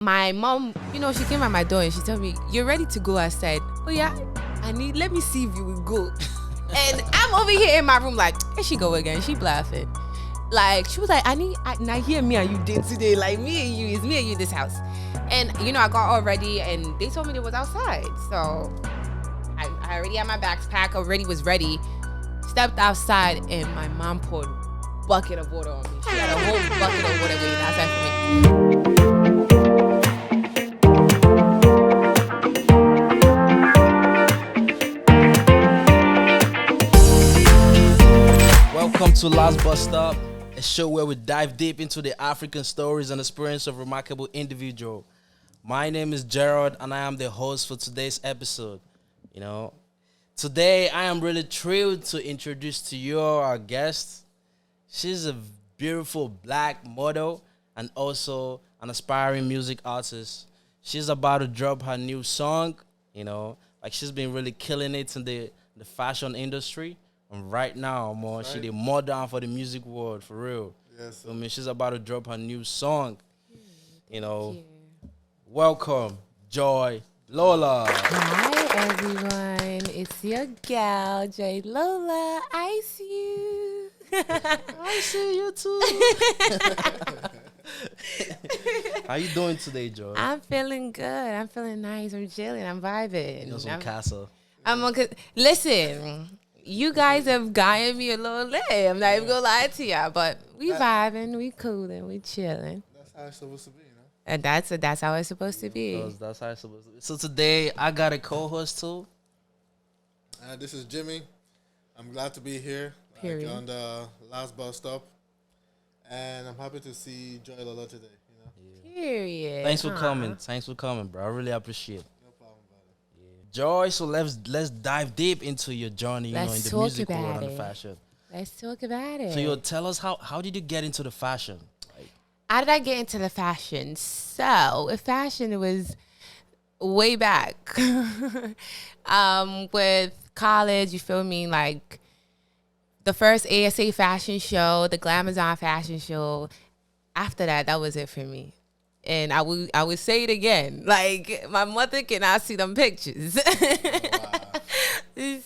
My mom, she came at my door and she told me, "You're ready to go." I said, "Oh yeah, let me see if you will go." And I'm over here in my room like, here she go again. She laughing. Like, she was like, now hear me and you did today. Like, me and you, it's me and you in this house. And, I got all ready and they told me they was outside. So I already had my bags packed, already was ready. Stepped outside and my mom poured a bucket of water on me. She had a whole bucket of water waiting outside for me. Welcome to Last Bus Stop, a show where we dive deep into the African stories and experience of remarkable individuals. My name is Gerald, and I am the host for today's episode. Today I am really thrilled to introduce to you our guest. She's a beautiful black model and also an aspiring music artist. She's about to drop her new song. She's been really killing it in the fashion industry. And right now, she the modern for the music world, for real. Yes. She's about to drop her new song. Thank you. Welcome, Joy-Lola. Hi everyone, it's your gal Joy-Lola. I see you. I see you too. How you doing today, Joy? I'm feeling good. I'm feeling nice. I'm chilling. I'm vibing. Some castle. Listen. You guys have gotten me a little lit. I'm not even gonna lie to y'all, but we vibing, we cooling, we chilling. That's how it's supposed to be, And that's how it's supposed to be. That's how it's supposed to be. So today I got a co-host too. This is Jimmy. I'm glad to be here on the Last Bus Stop, and I'm happy to see Joy-Lola today. Period. Thanks for coming. Thanks for coming, bro. I really appreciate it. No problem, brother. Joy, so let's dive deep into your journey, in Let's the talk music world about and the it. fashion. Let's talk about it. So tell us how did you get into the fashion? How did I get into the fashion? So, fashion was way back with college. You feel me? Like the first ASA fashion show, the Glamazon fashion show. After that was it for me. And I would say it again. Like, my mother cannot see them pictures.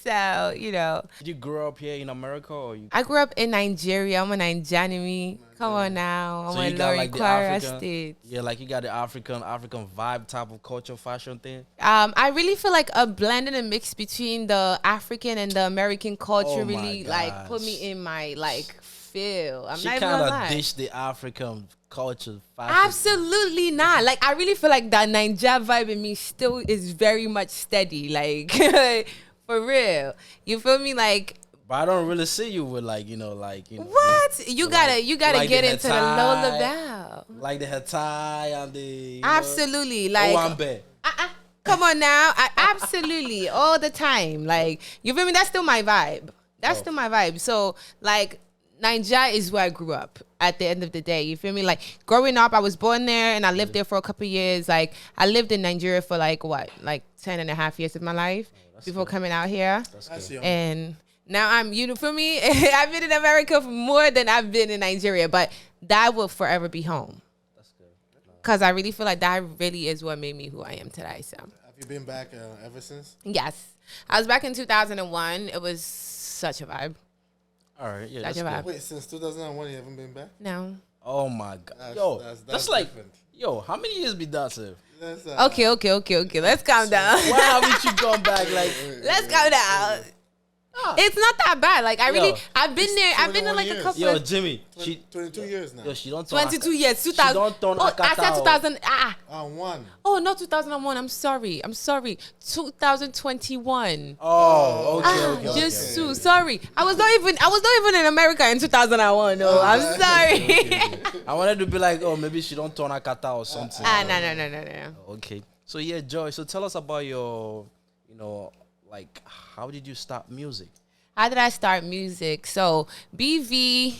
So, Did you grow up here in America or you? I grew up in Nigeria. I'm a Nigerian. Come on now. I'm So a you got Lori like the Kwara African, State. yeah, like you got the African vibe type of culture fashion thing. I really feel like a blend and a mix between the African and the American culture Oh my really like put me in my feel. I'm She not even kind gonna of lie. ditched the African culture fashion. Absolutely not. Like, I really feel like that Ninja vibe in me still is very much steady. Like, for real. You feel me? Like, But I don't really see you with what? You gotta like get the into the head Lola tie, Bell. like the head tie and the Absolutely. Like, Owambe. come on now. Absolutely. All the time. Like, you feel me? That's still my vibe. Still my vibe. So, like, Nigeria is where I grew up at the end of the day. You feel me? Like, growing up, I was born there and I lived there for a couple of years. Like, I lived in Nigeria for 10 and a half years of my life before coming out here. That's young. And now I'm, you feel me? I've been in America for more than I've been in Nigeria, but that will forever be home. That's good. Because I really feel like that really is what made me who I am today. So, Have you been back ever since? yes. I was back in 2001. It was such a vibe. All right, yeah, That's that's your good. vibe. Wait, since 2001 you haven't been back? No. Oh my god, That's like, different. how many years be that, sir? That's, Okay. Let's calm down. Why haven't you gone back? Let's calm down. It's not that bad. Like, I've been there. I've been in 21 like a years. couple Yo, of Jimmy, 22 years now. she don't turn 22 years. 2000. don't turn I Akata said 2000. One. Oh, not 2001. I'm sorry. 2021. Oh, okay. Just so sorry. I was not even in America in 2001. No, I'm sorry. I wanted to be like, oh, maybe she don't turn Akata or something. No. Okay. So yeah, Joy. So tell us about your, how did you start music? How did I start music? So, BV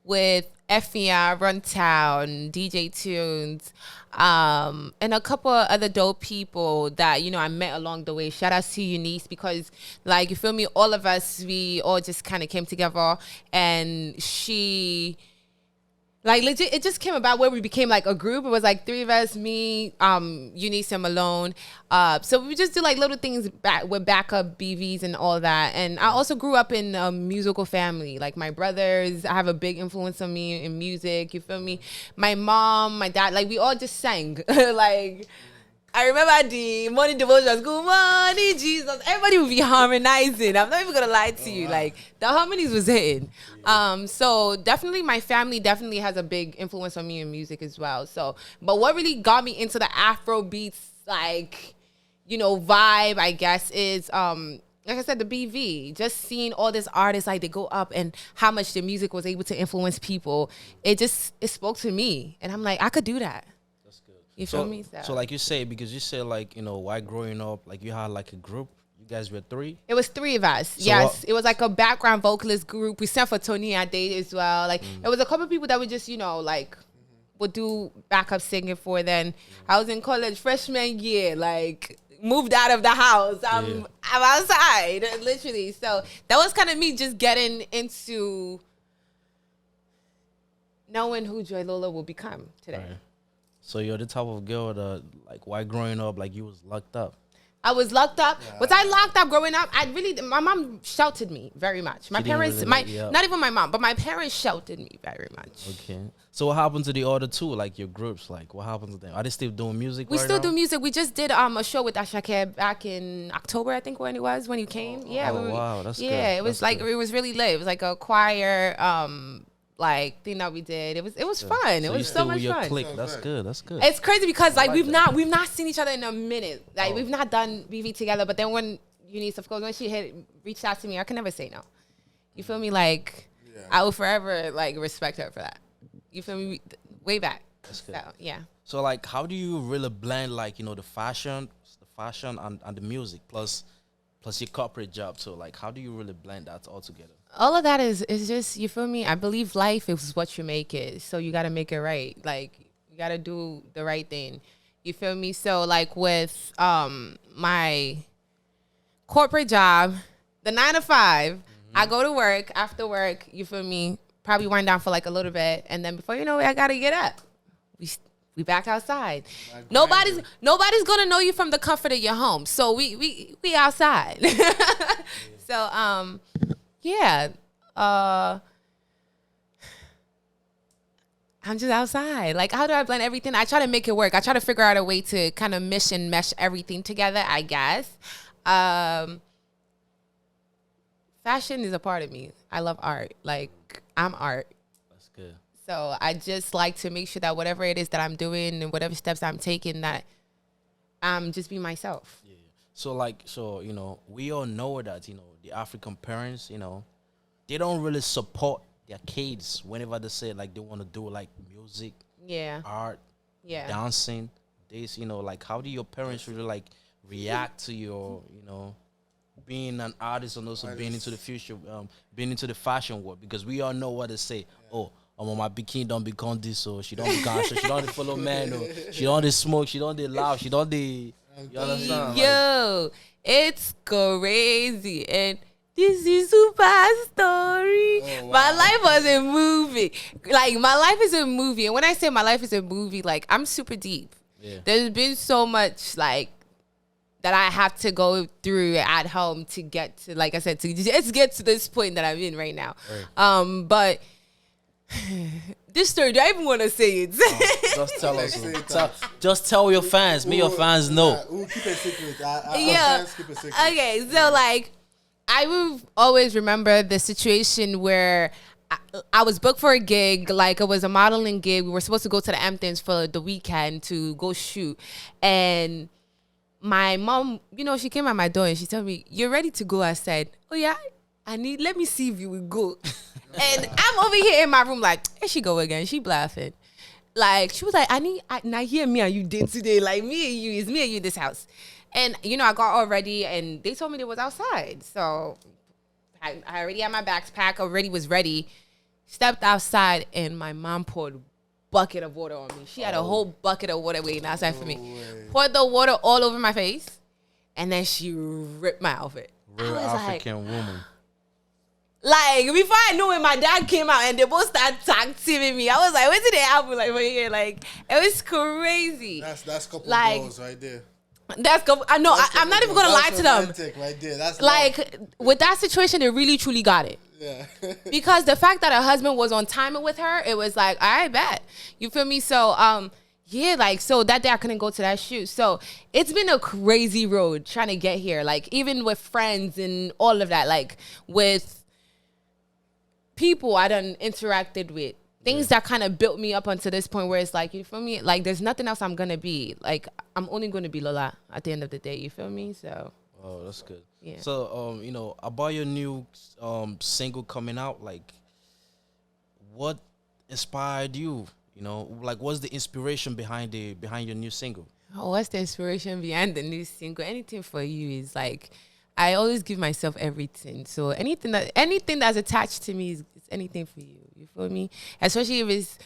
with FER, Runtown, DJ Tunes, and a couple of other dope people that, I met along the way. Shout out to Eunice because, like, you feel me? All of us, we all just kind of came together and she Like legit, it just came about where we became like a group. It was like three of us, me, Eunice and Malone. So we just do like little things with backup BVs and all that. And I also grew up in a musical family. Like my brothers have a big influence on me in music. You feel me? My mom, my dad, like we all just sang. Like I remember the morning devotions. Good morning, Jesus. Everybody would be harmonizing. I'm not even gonna lie to you. Like the harmonies was hitting. So definitely my family definitely has a big influence on me in music as well. So, but what really got me into the Afro beats, like, vibe, I guess, is like I said, the BV. Just seeing all these artists, like they go up and how much the music was able to influence people. It spoke to me, and I'm like, I could do that. You feel me? So like you say, because you said like, while growing up, like you had like a group, you guys were three? It was three of us. So yes. It was like a background vocalist group. We sang for Tony Ade as well. Like it was a couple of people that would just, like would do backup singing for. Then I was in college freshman year, like moved out of the house. I'm outside, literally. So that was kind of me just getting into knowing who Joy-Lola will become today. Right. So you're the type of girl that, like, while growing up, like, you was locked up. I was locked up. Yeah. Was I locked up growing up? My mom sheltered me very much. My parents, not even my mom, but my parents sheltered me very much. Okay. So what happened to the other two, like your groups? Like, what happened to them? Are they still doing music? We still do music. We just did a show with Ashake back in October, I think, when you came. Yeah. Wow, that's good. Yeah, it was like it was really lit. It was like a choir like thing that we did. It was fun. So it was so much fun. Click. That's good. It's crazy because like we've not seen each other in a minute. Like we've not done BV together. But then when Eunice, of course, when she reached out to me, I can never say no. You feel me? Like I will forever like respect her for that. You feel me? Way back. That's good. So, yeah. So like, how do you really blend like the fashion and the music plus your corporate job too? Like, how do you really blend that all together? All of that is just, you feel me? I believe life is what you make it. So you got to make it right. Like, you got to do the right thing. You feel me? So, like, with my corporate job, the 9 to 5, I go to work. After work, you feel me? Probably wind down for, like, a little bit. And then before you know it, I got to get up. We back outside. Nobody's gonna know you from the comfort of your home. So we outside. So yeah. I'm just outside. Like, how do I blend everything? I try to make it work. I try to figure out a way to kind of mesh everything together, I guess. Fashion is a part of me. I love art. Like, I'm art. That's good. So I just like to make sure that whatever it is that I'm doing and whatever steps I'm taking, that I'm just be myself. Yeah. So we all know that, the African parents, they don't really support their kids whenever they say like they want to do like music, art, dancing, this, like how do your parents really like react to your, being an artist and also being into the future, being into the fashion world? Because we all know what they say. Oh, my bikini don't become this, so she don't become, so she don't follow man, or she don't smoke, she don't laugh, she don't you understand? Yo, it's crazy, and this is super story. Oh, wow. My life was a movie. Like, my life is a movie, and when I say my life is a movie, like, I'm super deep. Yeah. There's been so much, like, that I have to go through at home to get to, like I said, to just get to this point that I'm in right now. Right. But this story, do I even want to say it? Just tell us. Just tell your fans. Your fans know. We'll keep it secret. Keep it secret. Okay, so like, I will always remember the situation where I was booked for a gig. Like, it was a modeling gig. We were supposed to go to the Hamptons for the weekend to go shoot. And my mom, she came at my door and she told me, "You're ready to go?" I said, "Oh yeah, let me see if you will go." And I'm over here in my room like, here she go again. She laughing. Like, she was like, now hear me and you did today. Like, me and you, it's me and you in this house. And, I got all ready and they told me they was outside. So I already had my bags packed, already was ready. Stepped outside and my mom poured a bucket of water on me. She had a whole bucket of water waiting outside for me. Poured the water all over my face. And then she ripped my outfit. Real African woman. Like, before I knew it, my dad came out and they both started tag teaming me. I was like, what's it happen? Like, right here? Like, it was crazy. That's couple like, goals right there. I know. I'm not even gonna lie to them. Right there. That's like love. With that situation, they really truly got it. Yeah. Because the fact that her husband was on time with her, it was like, all right, bet. You feel me? So yeah, like, so that day I couldn't go to that shoot. So it's been a crazy road trying to get here. Like, even with friends and all of that, like with people I done interacted with. Things that kind of built me up until this point where it's like, you feel me? Like, there's nothing else I'm going to be. Like, I'm only going to be Lola at the end of the day. You feel me? So. Oh, that's good. Yeah. So, about your new single coming out, like, what inspired you? Like, what's the inspiration behind your new single? Oh, what's the inspiration behind the new single? Anything for you is like, I always give myself everything. So anything that's attached to me is anything for you. You feel me? Especially if it's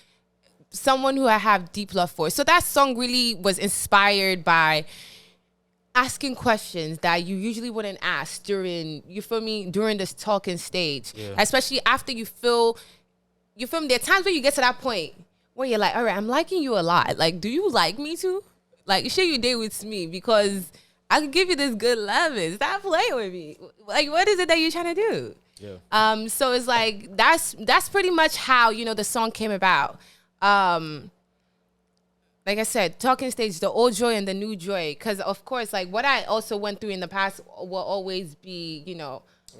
someone who I have deep love for. So that song really was inspired by asking questions that you usually wouldn't ask during, you feel me, during this talking stage. Yeah. Especially after you feel me? There are times where you get to that point where you're like, all right, I'm liking you a lot. Like, do you like me too? Like, share your day with me because I could give you this good loving. Stop playing with me. Like, what is it that you're trying to do? Yeah. So it's like that's pretty much how the song came about. Like I said, talking stage, the old Joy and the new Joy. Because of course, like what I also went through in the past will always be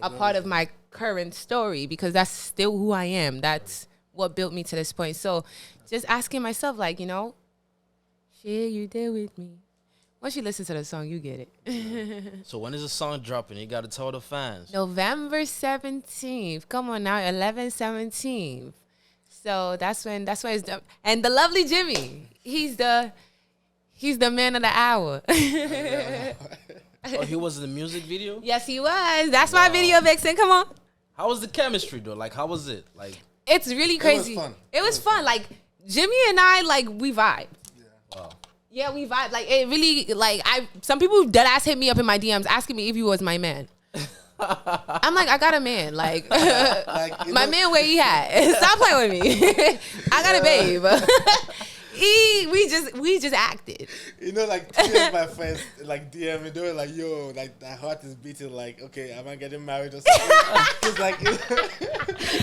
a part of my current story because that's still who I am. That's what built me to this point. So just asking myself, like, share you there with me. Once you listen to the song, you get it. So when is the song dropping? You got to tell the fans. November 17th. Come on now, 11/17. So that's when it's done. And the lovely Jimmy, he's the man of the hour. Oh, he was in the music video? Yes, he was. That's my video vixen. Come on. How was the chemistry though? Like, how was it? Like, it's really crazy. It was fun. Like Jimmy and I, like we vibe. Yeah. Wow. Yeah, we vibe. Like, it really, like, some people dead ass hit me up in my DMs asking me if he was my man. I'm like, I got a man. Like my man where he at? Stop playing with me. I got a babe. We just acted. Like two of my friends like DM me, they were like, yo, like that heart is beating, like, okay, am I getting married or something?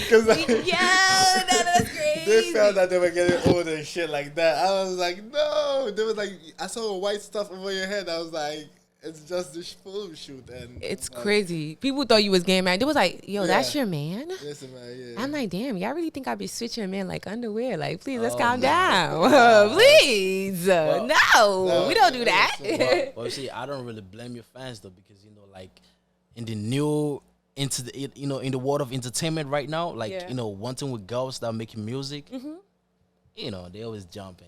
Cause yeah, that's crazy. They felt that they were getting old and shit like that. I was like, no. They were like, I saw white stuff over your head. I was like, it's just this film shoot. And it's crazy. People thought you was getting married. They was like, yo, that's your man? Listen, man, yeah. I'm like, damn, y'all really think I be switching men like underwear? Like, please, let's calm down. Please. No, we don't do that. Well, see, I don't really blame your fans though, because like in the new in the world of entertainment right now, like wanting with girls that are making music, they always jumping.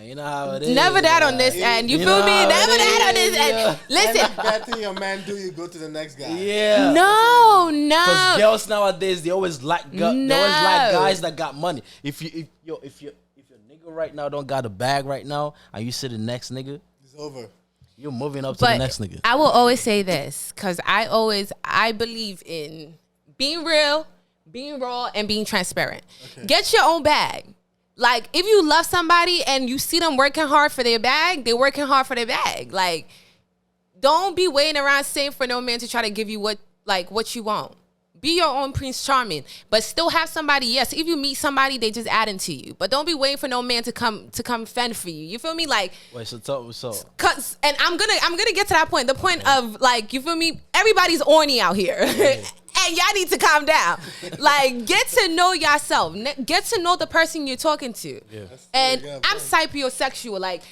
You know how it is. Never that on this end. You feel me? Never that on this end. Listen. Bad thing your man do, you go to the next guy. Yeah. No. Because girls nowadays, they always like guys that got money. If your nigga right now don't got a bag right now, and you see the next nigga, it's over. You're moving up to the next nigga. I will always say this because I believe in being real, being raw, and being transparent. Okay. Get your own bag. Like, if you love somebody and you see them working hard for their bag, they're working hard for their bag. Like, don't be waiting around saying for no man to try to give you what you want. Be your own Prince Charming, but still have somebody. Yes, if you meet somebody, they just add into you. But don't be waiting for no man to come fend for you. You feel me? Like, wait, so and I'm gonna get to that point. The point of, like, you feel me? Everybody's orny out here. Yeah. And y'all need to calm down. Like, get to know yourself. Get to know the person you're talking to. Yeah. And I'm sapiosexual. Like,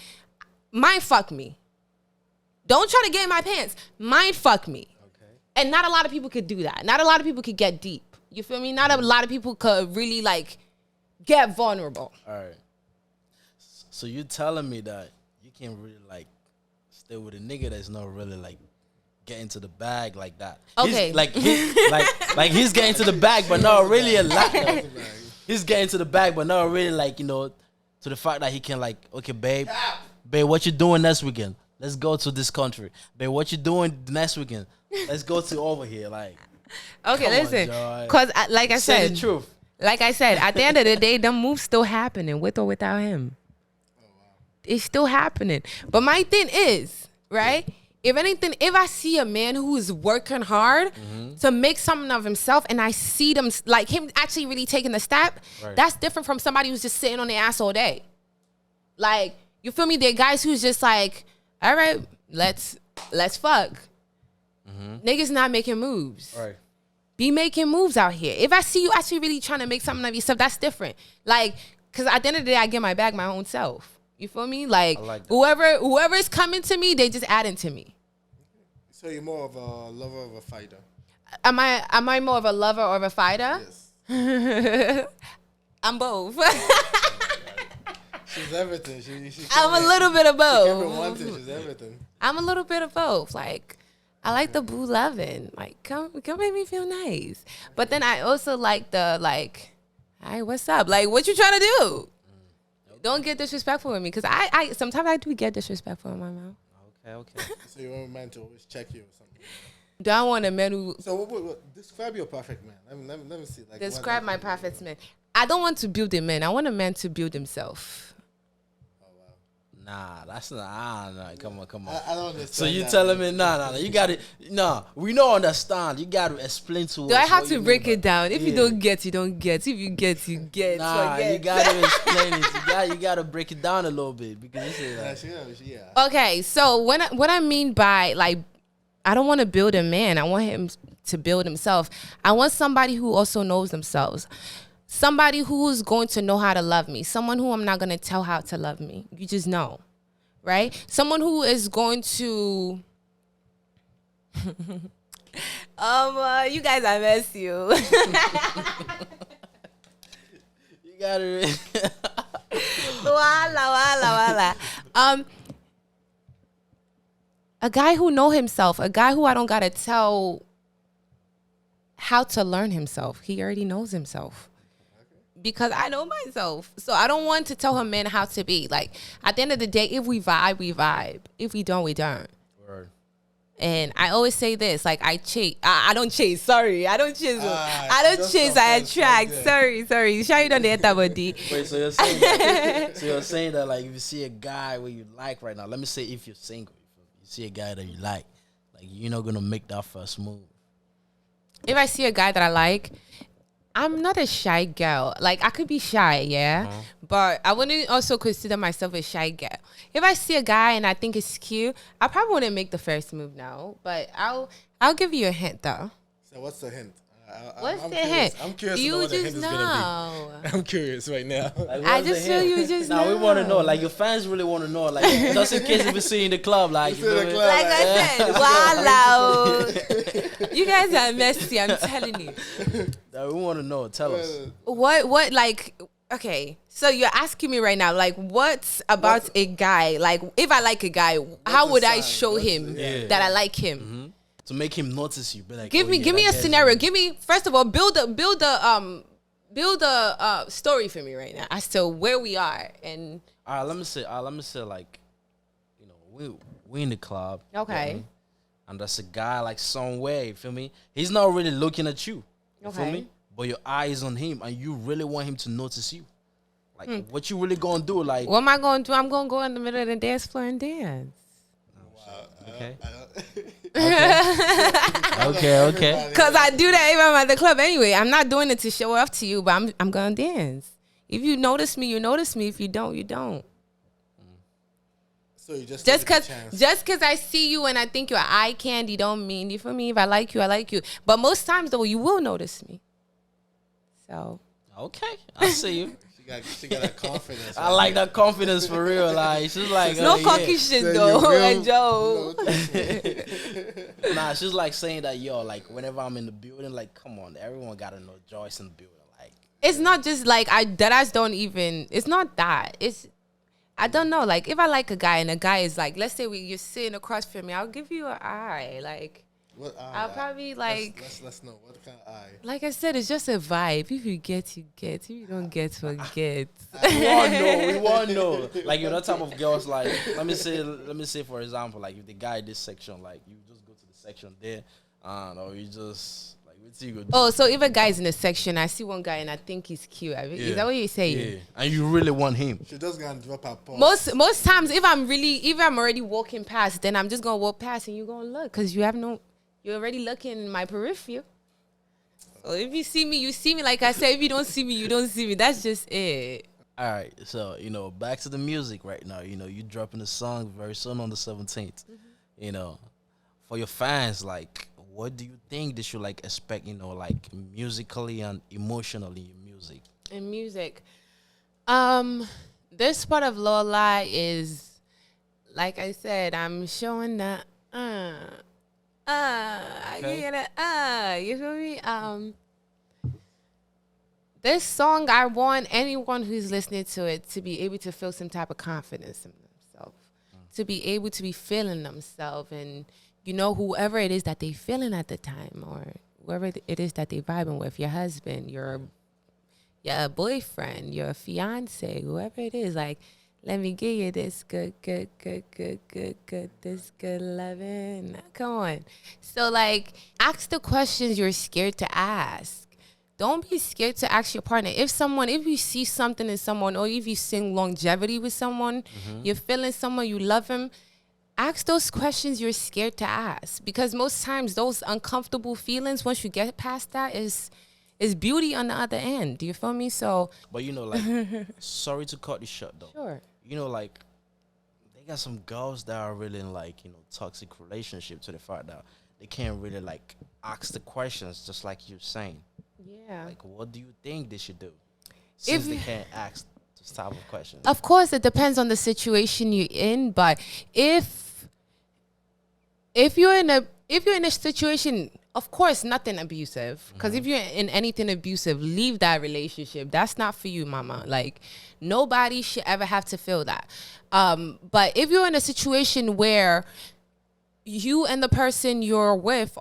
mind fuck me. Don't try to get in my pants. Mind fuck me. Okay. And not a lot of people could do that. Not a lot of people could get deep. You feel me? Not a lot of people could really, like, get vulnerable. All right. So you telling me that you can't really, like, stay with a nigga that's not really, like, get into the bag like that. Okay. He's getting to the bag, but not really a lot. He's getting to the bag, but not really, like, to the fact that he can, like, okay, babe, what you doing next weekend? Let's go to this country. Babe, what you doing next weekend? Let's go to over here. Like, Okay, Come on, listen. Joy. Because, like I Say said, the truth. at the end of the day, the move's still happening with or without him. It's still happening. But my thing is, right? If anything, if I see a man who is working hard to make something of himself and I see them, like him actually really taking the step, that's different from somebody who's just sitting on their ass all day. Like, you feel me? There are guys who's just like, all right, let's fuck. Niggas not making moves. Right. Be making moves out here. If I see you actually really trying to make something of yourself, that's different. Like, because at the end of the day, I get my bag my own self. You feel me? Like whoever is coming to me, they just adding to me. So you're more of a lover or a fighter? Am I more of a lover or a fighter? Yes. I'm both. She's everything. She I'm a little bit of one both. thing. She's everything. I'm a little bit of both. Like, I like the boo loving. Like, come make me feel nice. But then I also like the like, all right, what's up? Like, what you trying to do? Don't get disrespectful with me, because I sometimes I do get disrespectful in my mouth. Okay. So you want a man to always check you or something? Do I want a man who... So what, describe your perfect man. Let me see. Like, Describe my perfect man. I don't want to build a man. I want a man to build himself. Nah, that's not. Nah, come on. I don't understand. So you telling me, nah, you got it. Nah, we don't understand. You got to explain to us. Do I have what to you break mean it down? If you Yeah. don't get, you don't get. If you get, you get. Nah, Forget. you got to explain it. You got to break it down a little bit, because you say like, Yeah. Okay, so what I mean by, like, I don't want to build a man. I want him to build himself. I want somebody who also knows themselves. Somebody who's going to know how to love me. Someone who I'm not going to tell how to love me. You just know. Right? Someone who is going to... you guys, I miss you. you got to. Wala. A guy who know himself. A guy who I don't got to tell how to learn himself. He already knows himself. Because I know myself. So I don't want to tell him, man, how to be. Like, at the end of the day, if we vibe, we vibe. If we don't, we don't. Word. And I always say this, like, I chase. I don't chase. Sorry. I don't chase. I don't just chase. I sometimes attract. like Sorry. Show you don't get that body. Wait, so you're saying that like, if you see a guy where you like right now, let me say if you're single, you see a guy that you like you're not gonna make that first move. If I see a guy that I like, I'm not a shy girl. Like, I could be shy, yeah? But I wouldn't also consider myself a shy girl. If I see a guy and I think it's cute, I probably wouldn't make the first move now. But I'll give you a hint, though. So what's the hint? What's I'm the curious. hint? I'm curious to You know what the just hint is gonna know. be. I'm curious right now. Like, I what's the just feel hint? you just Now know. we want to know. Like, your fans really want to know. Like, just in case if we see you in the club, like, You see the feel me? club, Like I said, wow. You guys are messy, I'm telling you. That we want to know. Tell us. What, like, okay. So you're asking me right now, like, what's about a guy? Like, if I like a guy, how the a I sign? show What's him the- that I like him? To make him notice you. Be like, Give oh, me yeah, give me that a guy's scenario. really- Give me, first of all, build a story for me right now as to where we are. And All right, let me say, like, you know, we in the club. Okay. you know, and there's a guy like somewhere, you feel me? He's not really looking at you. You feel Okay. me? But your eye is on him and you really want him to notice you. Like, what you really gonna do? Like, what am I going to do? I'm going to go in the middle of the dance floor and dance. okay. Okay. Okay. Because I do that if I'm at the club anyway. I'm not doing it to show off to you, but I'm going to dance. If you notice me, you notice me. If you don't, you don't. So you just Just take cause, the chance. just cause I see you and I think you're eye candy don't mean, you feel me? If I like you, I like you. But most times though, you will notice me. So Okay. I see you. She got that confidence. I like that confidence for real. Like, she's like, no yeah. cocky shit So though. you will- And Joe. Nah, she's like saying that, yo, like, whenever I'm in the building, like, come on, everyone gotta know Joyce in the building. Like, It's not just like deadass don't even. It's not that. It's I don't know. Like if I like a guy and a guy is like, let's say you're sitting across from me, I'll give you an eye. Like What eye? I'll probably like. Let's know what kind of eye. Like I said, it's just a vibe. If you get, you get. If you don't get, forget. we want to know. Like, you're that type of girls, like, let me say, for example, like, if the guy in this section, like, you just go to the section there, or you just, like, what you gonna do? Oh, so if a guy's in a section, I see one guy and I think he's cute. Is that what you're saying? Yeah, and you really want him. She just gonna drop her pause. Most times, if I'm already walking past, then I'm just gonna walk past and you're gonna look because you're already looking in my peripheral. So if you see me, you see me. Like I said, if you don't see me, you don't see me. That's just it. All right, so back to the music right now. You dropping a song very soon on the 17th. For your fans, like, what do you think they should like expect? Like musically and emotionally in music. In music, this part of Lola is, like I said, I'm showing that. I get it. You feel me? This song, I want anyone who's listening to it to be able to feel some type of confidence in themselves, to be able to be feeling themselves, and whoever it is that they feeling at the time, or whoever it is that they vibing with, your husband, your boyfriend, your fiance, whoever it is, like, let me give you this good, this good loving. Come on. So, like, ask the questions you're scared to ask. Don't be scared to ask your partner. If you see something in someone, or if you sing longevity with someone, you're feeling someone, you love him, ask those questions you're scared to ask. Because most times those uncomfortable feelings, once you get past that, is beauty on the other end. Do you feel me? So, but like, sorry to cut this short though. Sure. Like, they got some girls that are really in like, toxic relationship, to the fact that they can't really like ask the questions, just like you're saying. Yeah. Like, what do you think they should do since they can't ask this type of questions? Of course, it depends on the situation you're in. But if you're in a situation, of course, nothing abusive. Because if you're in anything abusive, leave that relationship. That's not for you, mama. Like, nobody should ever have to feel that. But if you're in a situation where you and the person you're with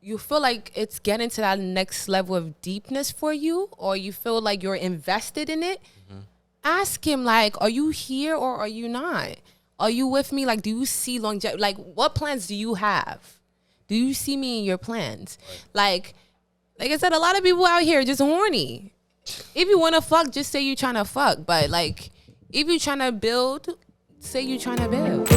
you feel like it's getting to that next level of deepness for you, or you feel like you're invested in it, ask him, like, are you here or are you not? Are you with me? Like, do you see longevity? Like, what plans do you have? Do you see me in your plans? Right. Like I said, a lot of people out here are just horny. If you want to fuck, just say you trying to fuck. But, like, if you trying to build, say you trying to build.